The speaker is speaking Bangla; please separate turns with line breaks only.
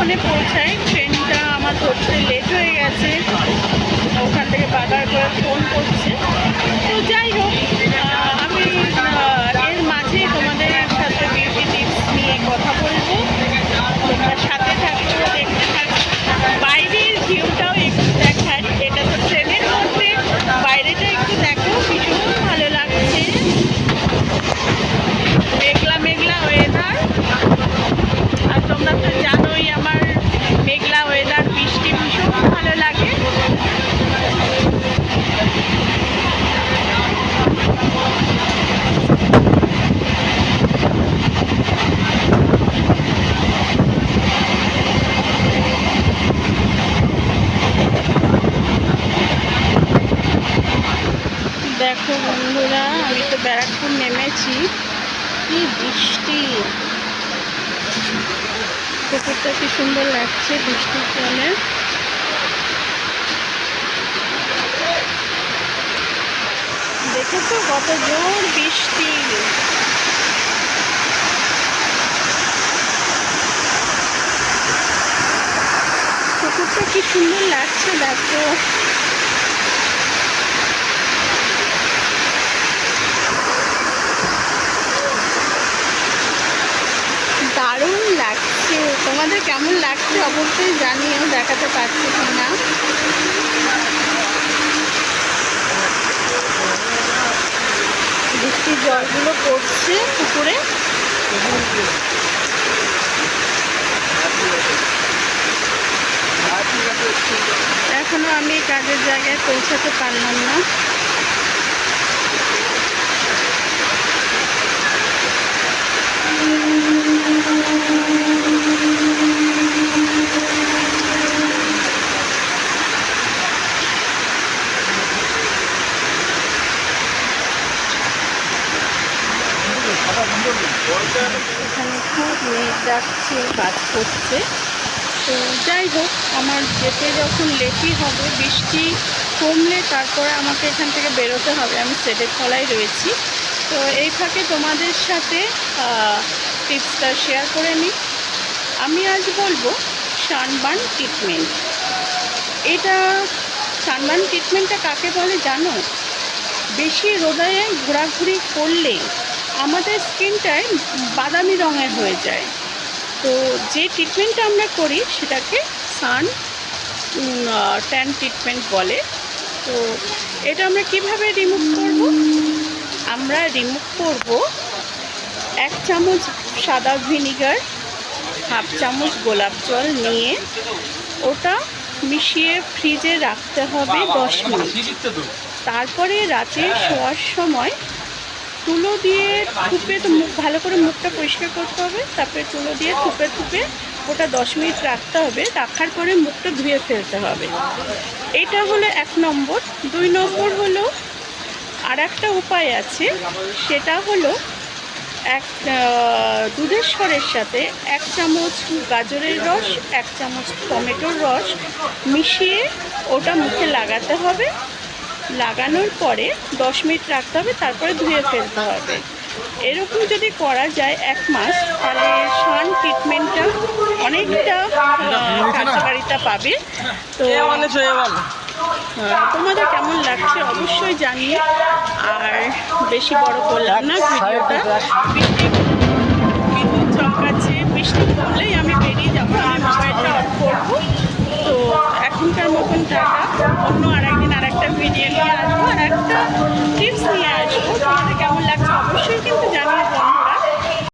কতক্ষণে পৌঁছাই। ট্রেনটা আমার ধরতে লেট হয়ে গেছে, ওখান থেকে বারবার করে ফোন করছে। তো যাই হোক, আমি এর মাঝে তোমাদের সাথে বিউটি টিপস নিয়ে কথা বলবো। তোমরা সাথে থাকো, দেখতে থাকো। বাইরের ভিউটাও একটু দেখার। এটা তো ট্রেনের মধ্যে, বাইরেটা একটু দেখো, ভীষণ ভালো লাগছে। মেঘলা মেঘলা ওয়েদার, আর তোমরা তো জানোই আমার মেঘলা ওয়েদার, বৃষ্টি ভীষণ ভালো লাগে। দেখো বন্ধুরা, আমি তো ব্যারাকপুর নেমেছি, কি বৃষ্টি। পুকুরটা কি সুন্দর লাগছে বৃষ্টির জন্য। দেখেছো কত জোর বৃষ্টি। পুকুরটা কি সুন্দর লাগছে দেখো। দারুণ লাগছে। তোমাদের কেমন লাগছে অবশ্যই জানিও, দেখাতে পারছি কিনা। বৃষ্টির জলগুলো পড়ছে পুকুরে। এখনো আমি কাজের জায়গায় পৌঁছাতে পারলাম না। এখানে খুব মেঘ ডাকছে, কাজ করছে। তো যাই হোক, আমার যেতে যখন লেটই হবে, বৃষ্টি কমলে তারপরে আমাকে এখান থেকে বেরোতে হবে। আমি সেটের তলায় রয়েছি। তো এই ফাঁকে তোমাদের সাথে টিপসটা শেয়ার করে নিই। আমি আজ বলবো সানবার্ন ট্রিটমেন্ট। এটা সানবার্ন ট্রিটমেন্টটা কাকে বলে জানো? বেশি রোদে ঘোরাঘুরি করলে আমাদের স্কিনটায় বাদামি রঙের হয়ে যায়। তো যে ট্রিটমেন্টটা আমরা করি সেটাকে সান ট্যান ট্রিটমেন্ট বলে। তো এটা আমরা কিভাবে রিমুভ করব? আমরা রিমুভ করব 1 চামচ সাদা ভিনিগার, 1/2 চামচ গোলাপ জল নিয়ে ওটা মিশিয়ে ফ্রিজে রাখতে হবে 10 মিনিট। তারপরে রাতে শোয়ার সময় তুলো দিয়ে থুপে, তো মুখ ভালো করে মুখটা পরিষ্কার করতে হবে। তারপরে তুলো দিয়ে থুপে থুপে ওটা 10 মিনিট রাখতে হবে। রাখার পরে মুখটা ধুয়ে ফেলতে হবে। এটা হলো 1 নম্বর। 2 নম্বর হলো আর একটা উপায় আছে, সেটা হলো দুধের স্বরের সাথে 1 চামচ গাজরের রস, 1 চামচ টমেটোর রস মিশিয়ে ওটা মুখে লাগাতে হবে। লাগানোর পরে 10 মিনিট রাখতে হবে, তারপরে ধুয়ে ফেলতে হবে। এরকম যদি করা যায় 1 মাস, তাহলে সান ট্রিটমেন্টটা অনেকটা কার্যকারিতা পাবে। তো তোমাদের কেমন লাগছে অবশ্যই জানিয়ে। আর বেশি বড় করলাম না ভিডিওটা। বিদ্যুৎ চমকাচ্ছে, বৃষ্টি কমলেই আমি বেরিয়ে যাবো, আমি মোবাইলটা অফ করবো। তো এখনকার মতন টাটা, অন্য আরেকদিন আরেকটা ভিডিও নিয়ে আসবো, আর একটা টিপস নিয়ে আসবো। তোমাদের কেমন লাগছে অবশ্যই কিন্তু জানিয়ে।